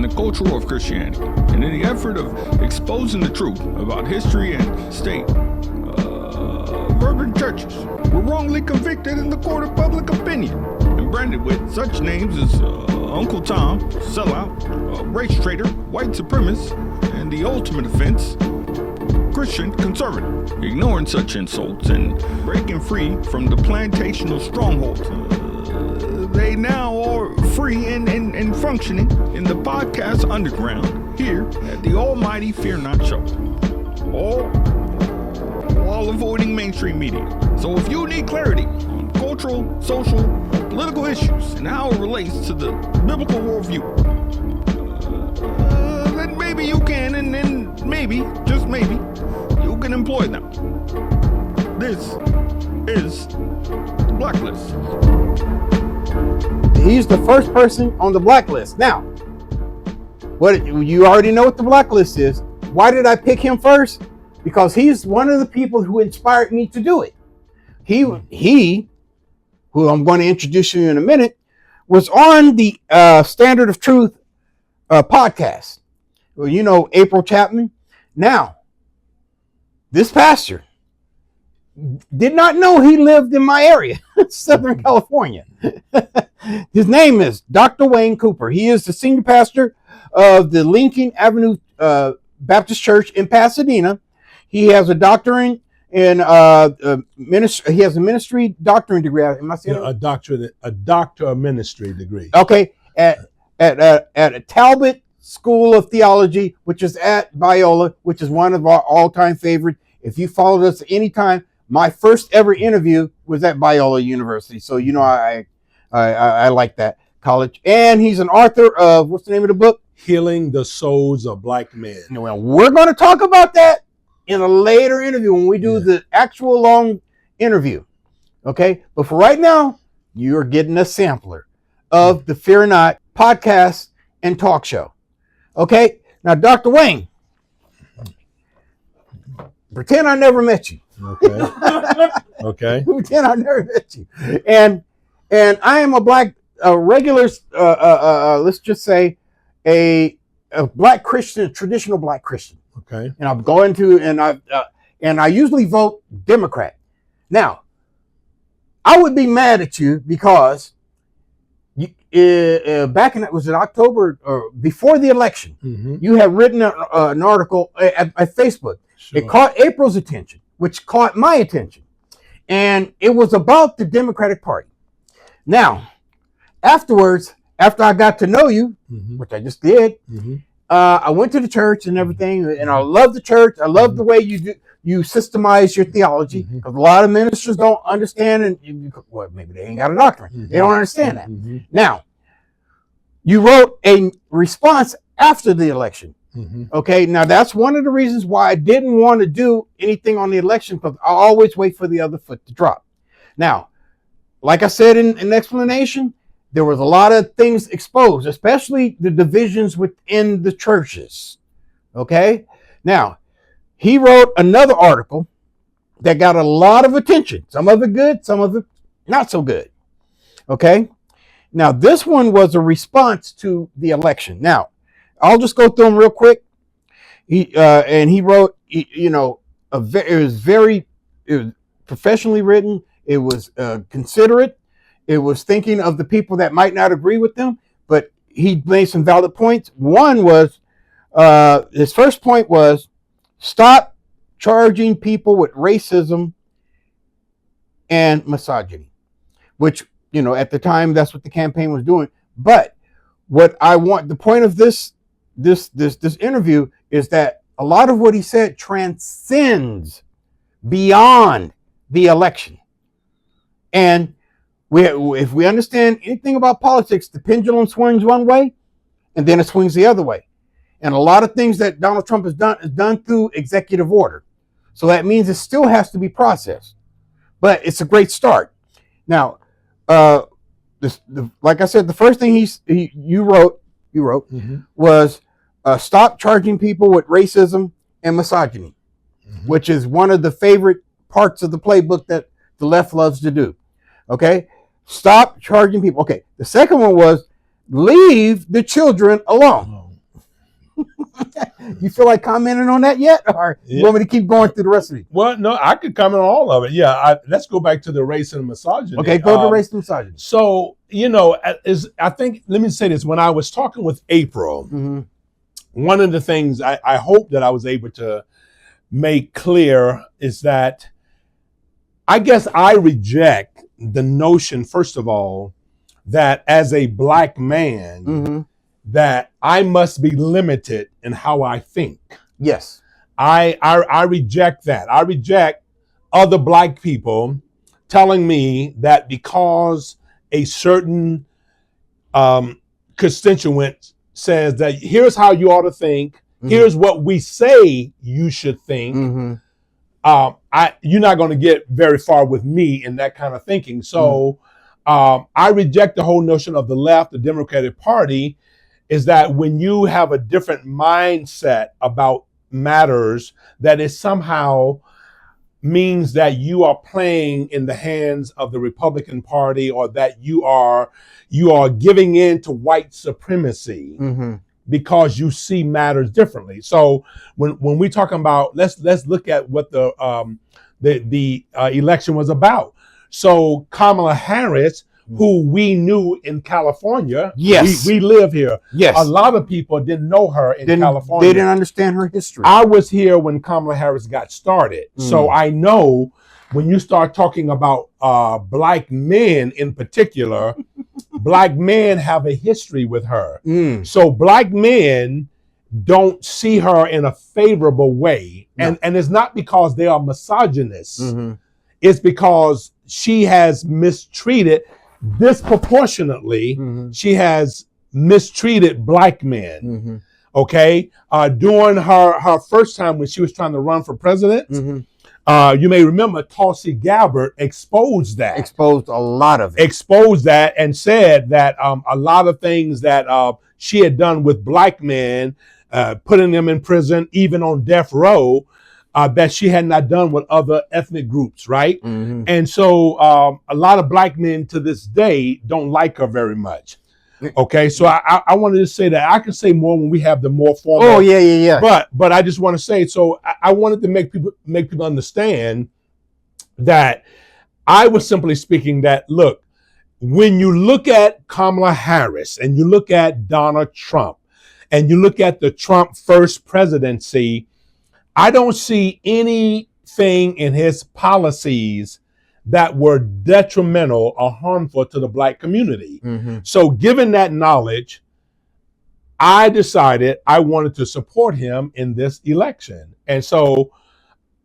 the culture of Christianity, and in the effort of exposing the truth about history and state of urban churches were wrongly convicted in the court of public opinion and branded with such names as Uncle Tom, sellout, race traitor, white supremacist, and the ultimate offense, Christian conservative. Ignoring such insults and breaking free from the plantational strongholds, they now are free and functioning in the podcast underground here at the almighty Fear Not Show. All avoiding mainstream media. So if you need clarity on cultural, social, or political issues and how it relates to the biblical worldview, then maybe you can, and then maybe, just maybe, you can employ them. This is the Blacklist. He's the first person on the blacklist. Now, what you already know what the blacklist is. Why did I pick him first? Because he's one of the people who inspired me to do it. He, who I'm going to introduce you in a minute, was on the Standard of Truth podcast. Well, you know April Chapman. Now, this pastor did not know he lived in my area, Southern California. His name is Dr. Wayne Cooper. He is the senior pastor of the Lincoln Avenue Baptist Church in Pasadena. He has a doctorate in ministry. He has a ministry doctorate degree. Am I saying a doctor of ministry degree? Okay, at a Talbot School of Theology, which is at Biola, which is one of our all-time favorite. If you followed us any time, my first ever interview was at Biola University. So you know I like that college. And he's an author of, what's the name of the book? Healing the Souls of Black Men. Well, we're going to talk about that in a later interview when we do the actual long interview. Okay? But for right now, you're getting a sampler of the Fear Not podcast and talk show. Okay? Now, Dr. Wayne, pretend I never met you. Okay. Okay. Pretend I never met you. And I am a regular, let's just say a black Christian, a traditional black Christian. Okay. And I'm going to, and I usually vote Democrat. Now, I would be mad at you because back in, was it October or before the election, you had written an article at Facebook. Sure. It caught April's attention, which caught my attention. And it was about the Democratic Party. Now, afterwards, after I got to know you, which I just did, I went to the church and everything, and I love the church. I love the way you systemize your theology, because a lot of ministers don't understand, and well, maybe they ain't got a doctrine. They don't understand that. Now, you wrote a response after the election. Okay, now that's one of the reasons why I didn't want to do anything on the election, because I always wait for the other foot to drop. Now, like I said in explanation, there was a lot of things exposed, especially the divisions within the churches. Okay, now he wrote another article that got a lot of attention. Some of it good, some of it not so good. Okay, now this one was a response to the election. Now, I'll just go through them real quick. He wrote, it was professionally written. It was considerate. It was thinking of the people that might not agree with them, but he made some valid points. One was, his first point was, stop charging people with racism and misogyny, which, at the time, that's what the campaign was doing. But what I want, the point of this interview is that a lot of what he said transcends beyond the election. And if we understand anything about politics, the pendulum swings one way and then it swings the other way. And a lot of things that Donald Trump has done is done through executive order. So that means it still has to be processed. But it's a great start. Now, like I said, the first thing you wrote was stop charging people with racism and misogyny, which is one of the favorite parts of the playbook that the left loves to do. Okay, stop charging people. Okay, the second one was leave the children alone. You feel like commenting on that yet, or you want me to keep going through the rest of it? Well, no, I could comment on all of it. Yeah, let's go back to the race and misogyny. Okay, go to race and misogyny. So, I think, let me say this. When I was talking with April, one of the things I hope that I was able to make clear is that I guess I reject the notion, first of all, that as a black man, that I must be limited in how I think. Yes. I reject that. I reject other black people telling me that because a certain constituent says that here's how you ought to think, here's what we say you should think, you're not going to get very far with me in that kind of thinking. So I reject the whole notion of the left, the Democratic Party, is that when you have a different mindset about matters, that it somehow means that you are playing in the hands of the Republican Party, or that you are giving in to white supremacy because you see matters differently. So when we talking about, let's look at what the election was about. So Kamala Harris, who we knew in California. Yes. We live here. Yes. A lot of people didn't know her in California. They didn't understand her history. I was here when Kamala Harris got started. So I know when you start talking about black men in particular, black men have a history with her. So black men don't see her in a favorable way. No. And it's not because they are misogynists. It's because she has mistreated disproportionately, she has mistreated black men. Okay, during her first time when she was trying to run for president, you may remember Tulsi Gabbard exposed that. Exposed a lot of it. Exposed that and said that a lot of things that she had done with black men, putting them in prison, even on death row, that she had not done with other ethnic groups, right? And so a lot of black men to this day don't like her very much. Okay, so I wanted to say that. I can say more when we have the more formal. Oh yeah. But I just want to say, so I wanted to make people understand that I was simply speaking that, look, when you look at Kamala Harris and you look at Donald Trump and you look at the Trump first presidency, I don't see anything in his policies that were detrimental or harmful to the black community. So given that knowledge, I decided I wanted to support him in this election. And so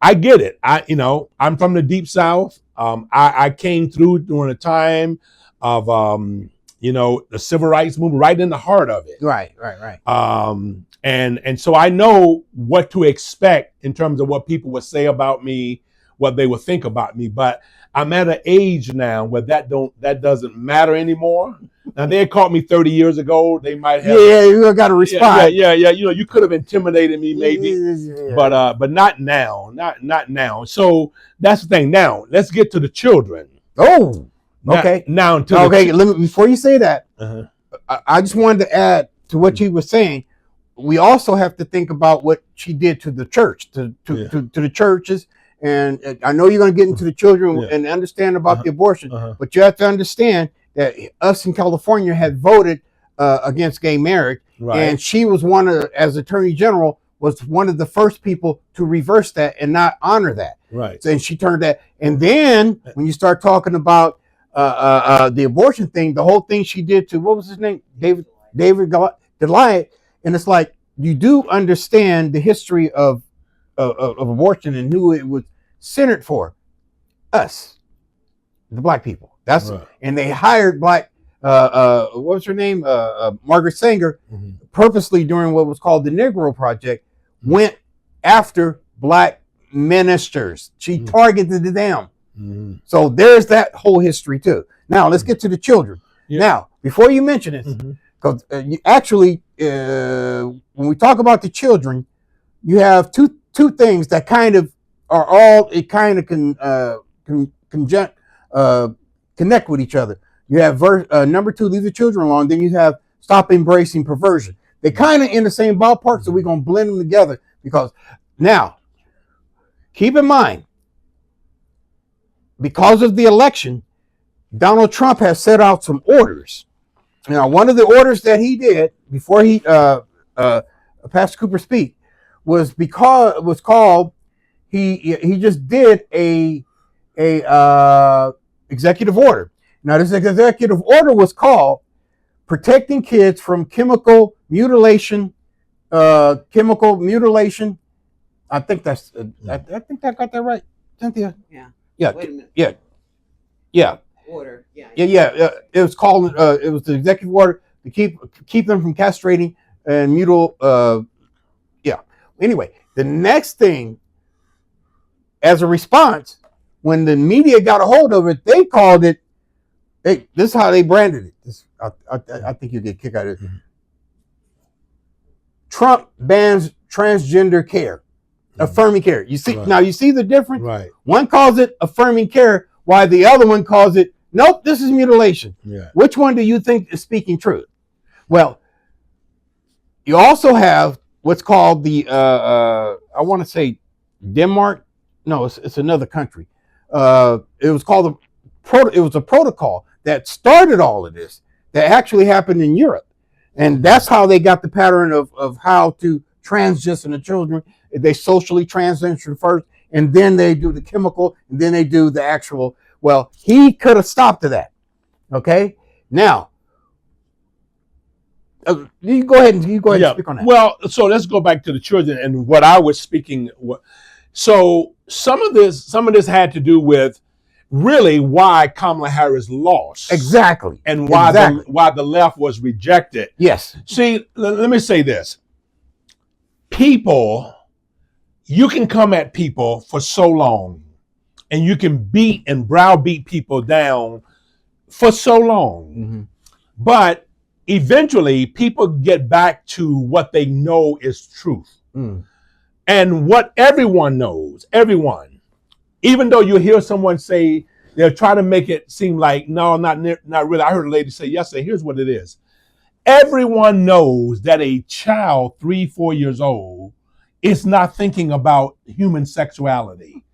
I get it. I'm from the Deep South. I came through during a time of, the civil rights movement, right in the heart of it. Right. And so I know what to expect in terms of what people would say about me, what they would think about me. But I'm at an age now where that doesn't matter anymore. Now, they had caught me 30 years ago. They might have. Yeah, you got to respond. Yeah. You could have intimidated me maybe, but not now. Not now. So that's the thing. Now let's get to the children. Oh, okay. Before you say that, I just wanted to add to what you were saying. We also have to think about what she did to the church, to the churches. And I know you're going to get into the children and understand about the abortion, but you have to understand that us in California had voted against gay marriage, and she was as Attorney General, was one of the first people to reverse that and not honor that. Right. So, and she turned that. And then when you start talking about the abortion thing, the whole thing she did to, what was his name? David Goliath. And it's like, you do understand the history of abortion and who it was centered for. Us, the black people. That's right. And they hired black, what was her name? Margaret Sanger, purposely during what was called the Negro Project, went after black ministers. She targeted them. So there's that whole history too. Now let's get to the children. Now, before you mention this, because when we talk about the children, you have two things that kind of are all, it kind of can connect with each other. You have number 2, leave the children alone. Then you have stop embracing perversion. They kind of in the same ballpark, so we're going to blend them together. Because now, keep in mind, because of the election, Donald Trump has set out some orders. Now, one of the orders that he did before he Pastor Cooper speak was called he just did a executive order. Now, this executive order was called Protecting Kids from Chemical Mutilation. I think that's. I think I got that right, Cynthia. Yeah. Yeah. Wait a minute. Yeah. Order. Yeah. It was called. It was the executive order to keep them from castrating and Anyway, the next thing, as a response, when the media got a hold of it, they called it. Hey, this is how they branded it. I think you get a kick out of it. Trump bans transgender care, affirming care. You see now. You see the difference. Right. One calls it affirming care, while the other one calls it nope. This is mutilation. Yeah. Which one do you think is speaking truth? Well, you also have what's called the I want to say Denmark. No, it's another country. It was called it was a protocol that started all of this that actually happened in Europe. And that's how they got the pattern of how to transition the children. They socially transition first, and then they do the chemical, and then they do the actual. Well, he could have stopped that. Okay? Now, you go ahead and speak on that. Well, so let's go back to the children and what I was speaking. So some of this had to do with really why Kamala Harris lost. Exactly. And why the left was rejected. Yes. See, let me say this. People, you can come at people for so long and you can beat and browbeat people down for so long. Mm-hmm. But eventually people get back to what they know is truth. Mm. And what everyone knows, even though you hear someone say, they'll try to make it seem like, no, not really. I heard a lady say yesterday, here's what it is. Everyone knows that a child 3-4 years old is not thinking about human sexuality.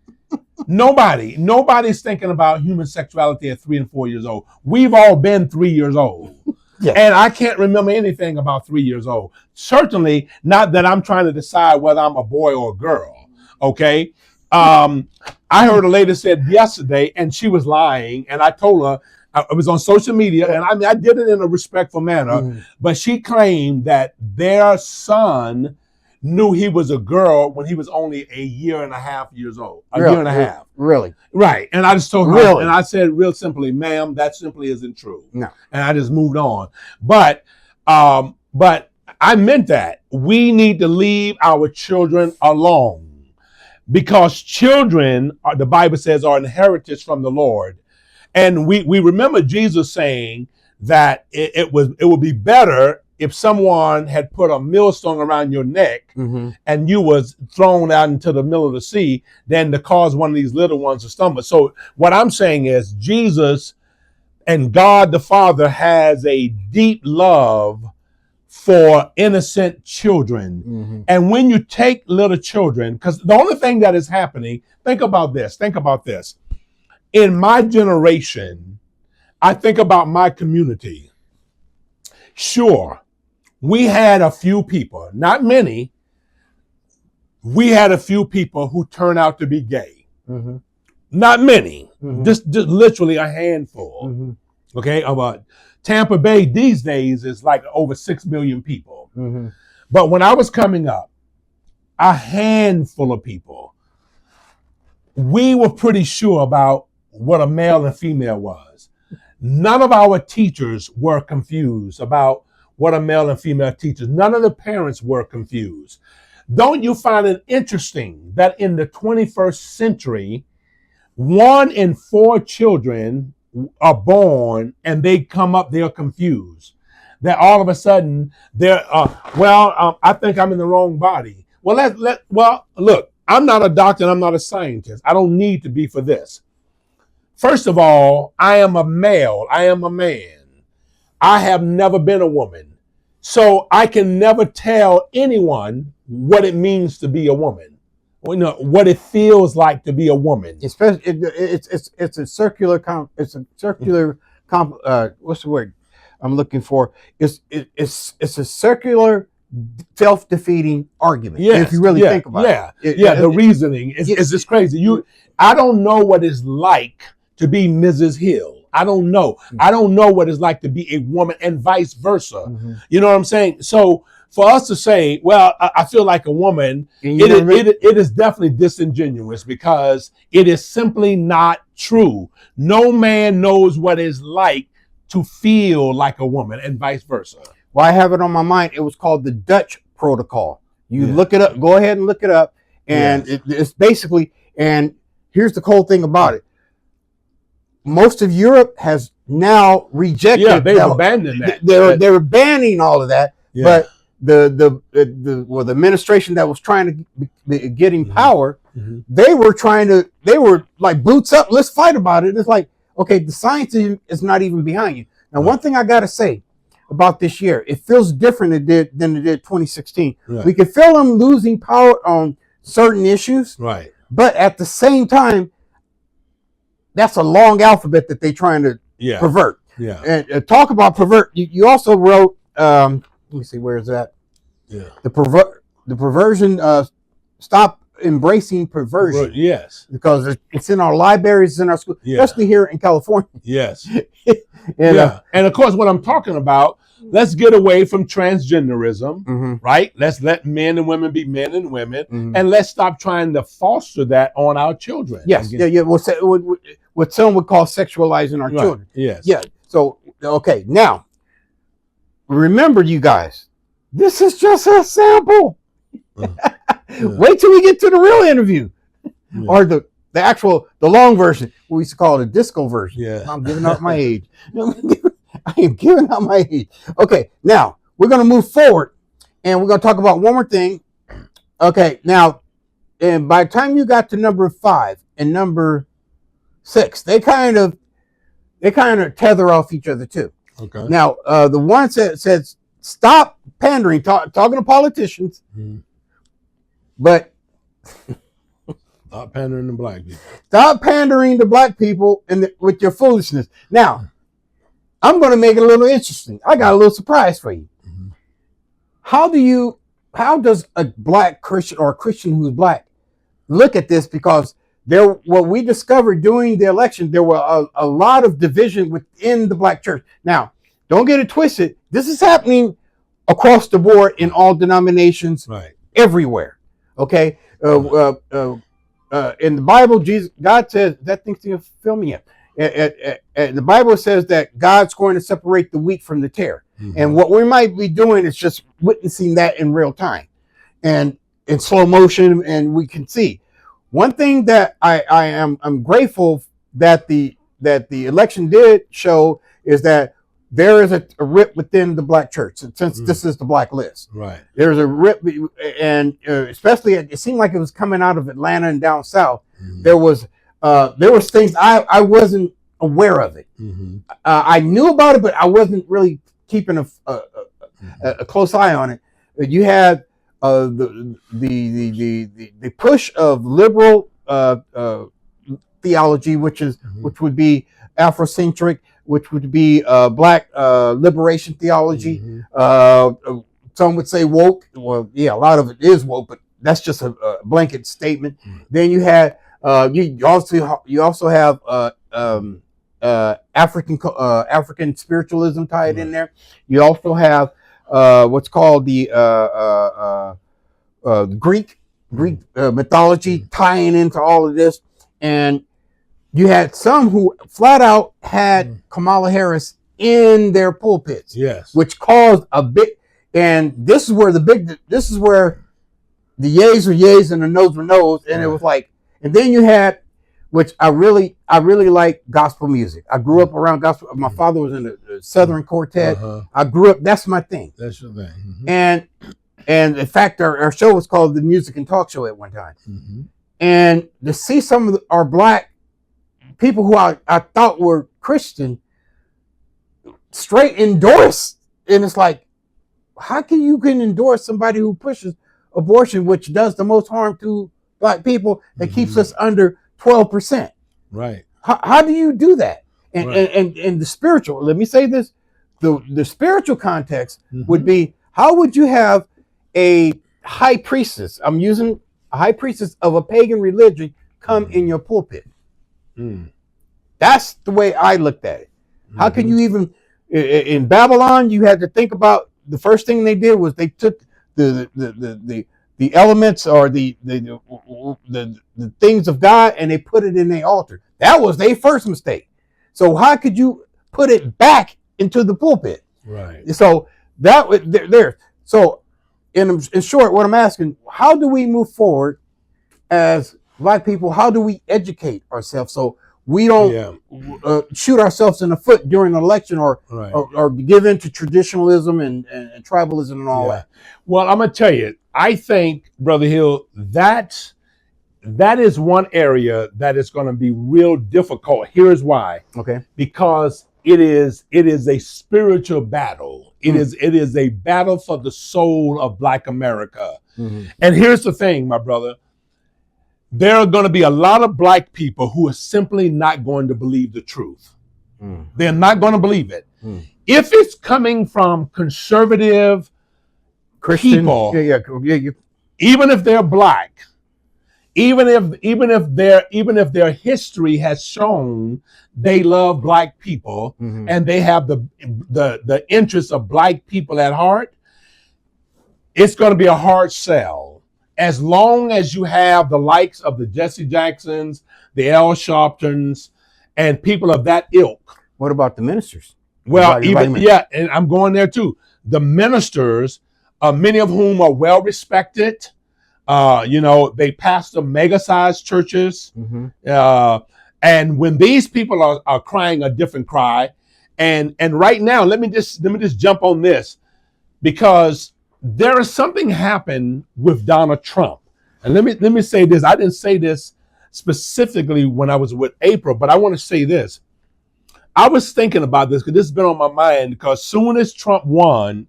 Nobody's thinking about human sexuality at 3 and 4 years old. We've all been 3 years old. Yeah. And I can't remember anything about 3 years old. Certainly not that I'm trying to decide whether I'm a boy or a girl. Okay. I heard a lady said yesterday, and she was lying, and I told her, it was on social media, and I did it in a respectful manner, but she claimed that their son knew he was a girl when he was only a year and a half years old. Year and a half. Really? Right. And I just told her, really? And I said real simply, ma'am, that simply isn't true. No. And I just moved on. But I meant that. We need to leave our children alone. Because children, the Bible says, are inheritance from the Lord. And we remember Jesus saying that it would be better if someone had put a millstone around your neck and you was thrown out into the middle of the sea than to cause one of these little ones to stumble. So what I'm saying is Jesus and God the Father has a deep love for innocent children. And when you take little children, because the only thing that is happening, think about this. In my generation, I think about my community. Sure, we had a few people, not many. We had a few people who turned out to be gay. Not many, just literally a handful. Okay, about Tampa Bay these days is like over 6 million people. But when I was coming up, a handful of people, we were pretty sure about what a male and female was. None of our teachers were confused about what a male and female teacher. None of the parents were confused. Don't you find it interesting that in the 21st century, 1 in 4 children are born and they come up, they're confused. That all of a sudden they're, I think I'm in the wrong body. Well, look, I'm not a doctor and I'm not a scientist. I don't need to be for this. First of all, I am a male. I am a man. I have never been a woman. So I can never tell anyone what it means to be a woman, or, you know, what it feels like to be a woman. Especially, it's a circular what's the word I'm looking for? It's a circular, self-defeating argument. Yes, if you really think about it. The reasoning is just crazy. I don't know what it's like to be Mrs. Hill. I don't know. I don't know what it's like to be a woman, and vice versa. Mm-hmm. You know what I'm saying? So for us to say, well, I feel like a woman, it is definitely disingenuous, because it is simply not true. No man knows what it's like to feel like a woman, and vice versa. Well, I have it on my mind. It was called the Dutch Protocol. You look it up. Go ahead and look it up. And it's basically, and here's the cool thing about it. Most of Europe has now rejected. Yeah, they've abandoned that. They're banning all of that. Yeah. But the administration that was trying to get in power, they were like, boots up, let's fight about it. It's like, okay, the science is not even behind you. Now, one thing I got to say about this year, it feels different than it did 2016. Right. We can feel them losing power on certain issues. Right. But at the same time, that's a long alphabet that they're trying to pervert. Yeah. And talk about pervert. You also wrote, let me see, where is that? Yeah. The perversion, stop embracing perversion. Yes. Because it's in our libraries, it's in our schools, especially here in California. Yes. And of course, what I'm talking about, let's get away from transgenderism, right? Let's let men and women be men and women, and let's stop trying to foster that on our children. Yes. Yeah. What some would call sexualizing our children. Yes. Yeah. So, okay. Now, remember, you guys, this is just a sample. Wait till we get to the real interview, or the long version. We used to call it a disco version. Yeah. I'm giving out my age. I am giving out my age. Okay, now we're going to move forward, and we're going to talk about one more thing. Okay, now, and by the time you got to number 5 and number 6, they kind of tether off each other too. Okay. Now, the one says stop pandering, talking to politicians, but stop pandering to black people. Stop pandering to black people with your foolishness. Now, I'm going to make it a little interesting. I got a little surprise for you. How does a black Christian, or a Christian who's black, look at this? Because what we discovered during the election, there were a lot of division within the black church. Now, don't get it twisted. This is happening across the board in all denominations, everywhere. Okay. In the Bible, God says, that thing's going to fill me up. The Bible says that God's going to separate the wheat from the tare. And what we might be doing is just witnessing that in real time and in slow motion, and we can see. One thing that I'm grateful that the election did show is that there is a rip within the black church, since this is the black list. Right. There's a rip, and especially it seemed like it was coming out of Atlanta and down south. There was things I wasn't aware of it. I knew about it, but I wasn't really keeping a close eye on it. You had the push of liberal theology, which would be Afrocentric, which would be black liberation theology. Some would say woke. Well, yeah, a lot of it is woke, but that's just a blanket statement. Then you had you also have African spiritualism tied in there. You also have what's called the Greek mythology tying into all of this, and you had some who flat out had Kamala Harris in their pulpits, which caused a big. And this is where the yays were yays and the no's were no's, and it was like. And then you had, which I really like, gospel music. I grew up around gospel. My father was in the Southern Quartet. I grew up. That's my thing. That's your thing. And in fact, our show was called the Music and Talk Show at one time. And to see some of our black people who I thought were Christian straight endorse, and it's like, how can you endorse somebody who pushes abortion, which does the most harm to black people, that keeps us under 12%? Right. How do you do that? And, Right. and the spiritual, let me say this, the spiritual context would be, how would you have a high priestess, I'm using a high priestess of a pagan religion, come in your pulpit? That's the way I looked at it. How can you even, in Babylon, you had to think about, the first thing they did was they took the elements, or the things of God, and they put it in their altar. That was their first mistake. So how could you put it back into the pulpit? Right. So that there. So in short, what I'm asking, how do we move forward as black people? How do we educate ourselves so we don't shoot ourselves in the foot during an election, or give into traditionalism and tribalism and all that? Well, I'm gonna tell you, I think, Brother Hill, that is one area that is going to be real difficult. Here's why. Okay. Because it is a spiritual battle. It is a battle for the soul of Black America. And here's the thing, my brother. There are going to be a lot of Black people who are simply not going to believe the truth. They're not going to believe it. If it's coming from conservative Christian people, even if they're Black, even if their history has shown they love Black people and they have the interests of Black people at heart, it's going to be a hard sell. As long as you have the likes of the Jesse Jacksons, the Al Sharptons, and people of that ilk. What about the ministers? Well, and I'm going there too. The ministers, many of whom are well respected. They pastor mega-sized churches. And when these people are crying a different cry, and right now, let me just jump on this, because there is something happened with Donald Trump. And let me say this. I didn't say this specifically when I was with April, but I want to say this. I was thinking about this because this has been on my mind, because soon as Trump won,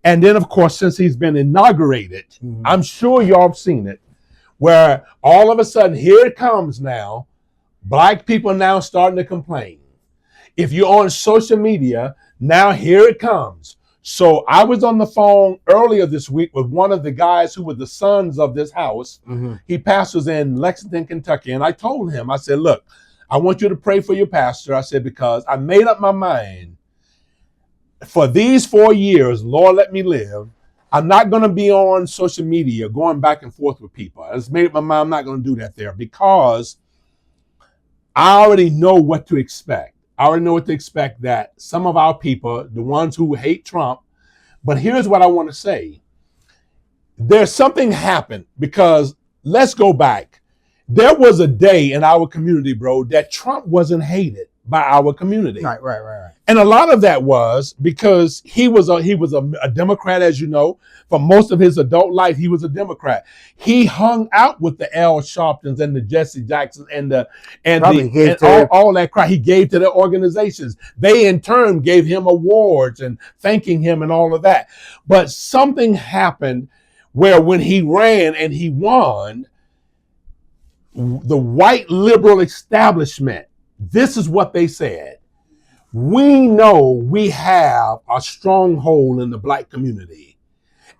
and then, of course, since he's been inaugurated, I'm sure y'all have seen it, where all of a sudden, here it comes now, Black people now starting to complain. If you're on social media, now here it comes. So I was on the phone earlier this week with one of the guys who were the sons of this house. He pastors in Lexington, Kentucky. And I told him, I said, look, I want you to pray for your pastor. I said, because I made up my mind, for these 4 years, Lord, let me live, I'm not going to be on social media going back and forth with people. I just made up my mind, I'm not going to do that there, because I already know what to expect. I already know what to expect, that some of our people, the ones who hate Trump, but here's what I want to say. There's something happened, because let's go back. There was a day in our community, bro, that Trump wasn't hated by our community. Right. And a lot of that was because he was a Democrat, as you know. For most of his adult life, he was a Democrat. He hung out with the Al Sharptons and the Jesse Jacksons and all that crap he gave to the organizations. They in turn gave him awards and thanking him and all of that. But something happened where when he ran and he won, the white liberal establishment, this is what they said. We know we have a stronghold in the Black community,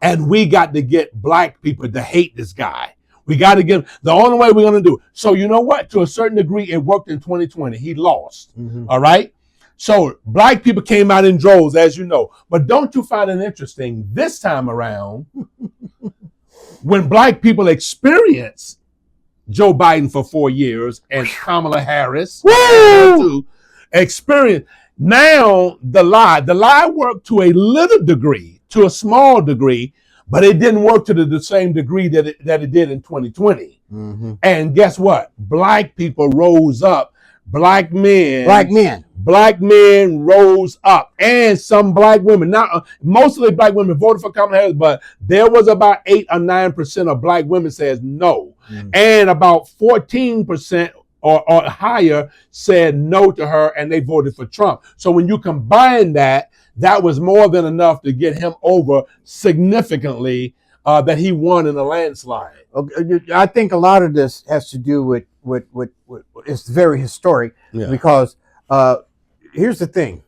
and we got to get Black people to hate this guy. We got to get, the only way we're going to do it. So you know what? To a certain degree, it worked in 2020. He lost. All right? So Black people came out in droves, as you know. But don't you find it interesting this time around, when Black people experience Joe Biden for 4 years and Kamala Harris experience. Now the lie worked to a little degree, to a small degree, but it didn't work to the same degree that it did in 2020. And guess what? Black people rose up. Black men rose up, and some Black women. Now, mostly Black women voted for Kamala Harris, but there was about 8 or 9% of Black women says no, and about 14% or higher said no to her, and they voted for Trump. So when you combine that, that was more than enough to get him over significantly, that he won in a landslide. I think a lot of this has to do with it's very historic, because here's the thing.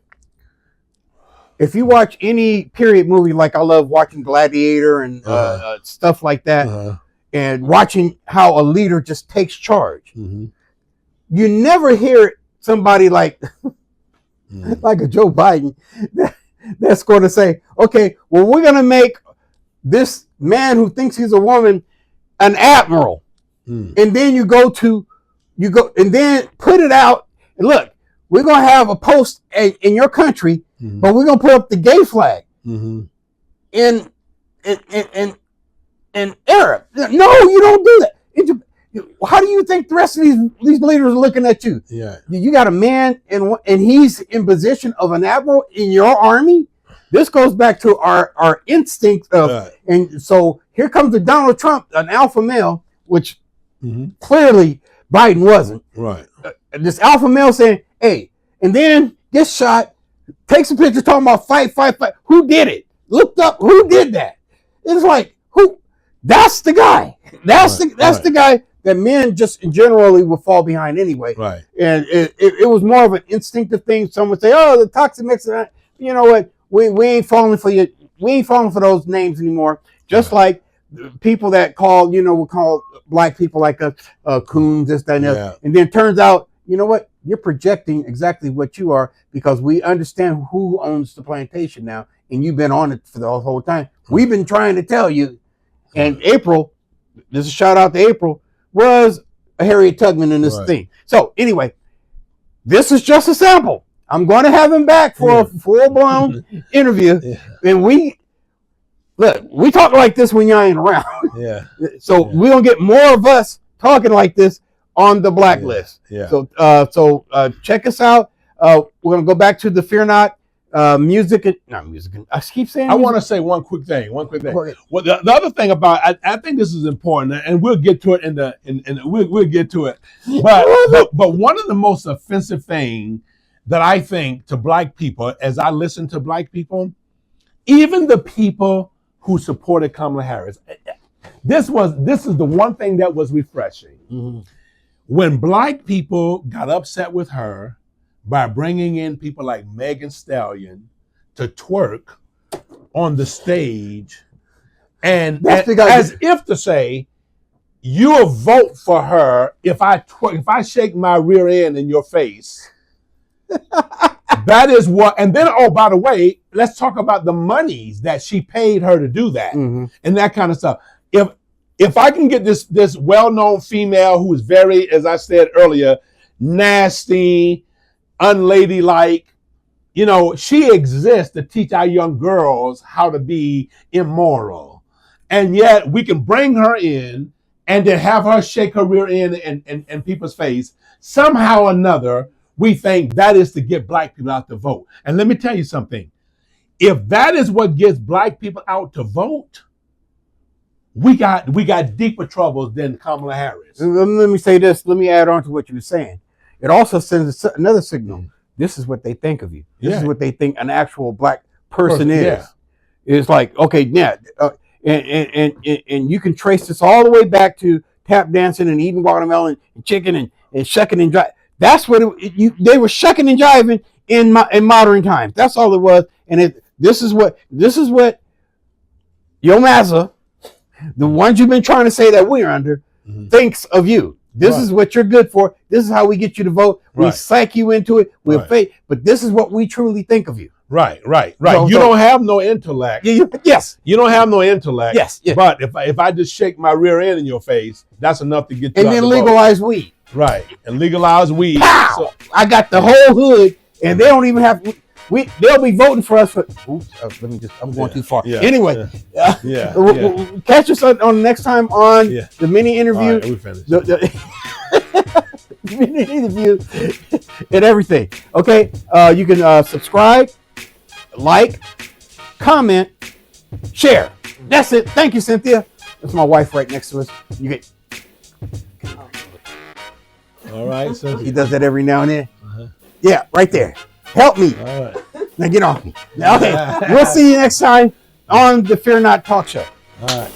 If you watch any period movie, like I love watching Gladiator and stuff like that, and watching how a leader just takes charge, you never hear somebody like a Joe Biden that's going to say, okay, well, we're going to make this man who thinks he's a woman an admiral. And then you go and then put it out. And look, we're going to have a post in your country, but we're going to put up the gay flag in Arab. No, you don't do that. How do you think the rest of these leaders are looking at you? Yeah, you got a man and he's in position of an admiral in your army. This goes back to our instinct of, and so here comes the Donald Trump, an alpha male, which clearly Biden wasn't. Right. This alpha male saying, hey, and then gets shot, takes a picture talking about fight. Who did it? Looked up, who did that? It's like, who? That's the guy. That's the guy that men just generally will fall behind anyway. Right. And it was more of an instinctive thing. Some would say, oh, the toxic mix. You know what? We ain't falling for you. We ain't falling for those names anymore. Just like people that would call black people like coons, this, that, and that. Yeah. And then it turns out, you know what? You're projecting exactly what you are, because we understand who owns the plantation now, and you've been on it for the whole time. We've been trying to tell you. And April, this is a shout out to April, was a Harriet Tubman in this thing. So anyway, this is just a sample. I'm going to have him back for a full-blown interview. And we talk like this when y'all ain't around. So we're going to get more of us talking like this on the blacklist. So check us out. We're going to go back to the Fear Not music. Not music. I keep saying I want to say one quick thing. Well, the other thing about, I think this is important, and we'll get to it we'll get to it. But one of the most offensive things that I think to black people, as I listen to black people, even the people who supported Kamala Harris, this is the one thing that was refreshing. When black people got upset with her by bringing in people like Megan Stallion to twerk on the stage, and as if to say, you'll vote for her if I shake my rear end in your face. That is what, and then, oh, by the way, let's talk about the monies that she paid her to do that, and that kind of stuff. If I can get this well-known female who is very, as I said earlier, nasty, unladylike, she exists to teach our young girls how to be immoral, and yet we can bring her in and then have her shake her rear end in people's face. Somehow or another, we think that is to get black people out to vote. And let me tell you something. If that is what gets black people out to vote, we got deeper troubles than Kamala Harris. Let me say this. Let me add on to what you were saying. It also sends another signal. This is what they think of you. This is what they think an actual black person is. Yeah. It's like, okay, and you can trace this all the way back to tap dancing and eating watermelon and chicken and shucking and driving. That's what they were shucking and jiving in modern times. That's all it was. And this is what Yo Massa, the ones you've been trying to say that we're under, thinks of you. This is what you're good for. This is how we get you to vote. We psych you into it. We'll fake, but this is what we truly think of you. Right. You don't have no intellect. Yes. You don't have no intellect. Yes. But if I just shake my rear end in your face, that's enough to get you. And then legalize weed. Right. And legalize weed. Pow! So, I got the whole hood, and they don't even have. They'll be voting for us for. Oops. I'm going too far. Anyway. Catch us on the next time on the mini interview. Right, we finished. The mini interview and everything. Okay. You can subscribe, like, comment, share. That's it. Thank you, Cynthia. That's my wife right next to us. You get. All right. So he does that every now and then. Yeah, right there. Help me. All right. Now get off me. Okay, we'll see you next time on the Fear Not Talk Show. All right.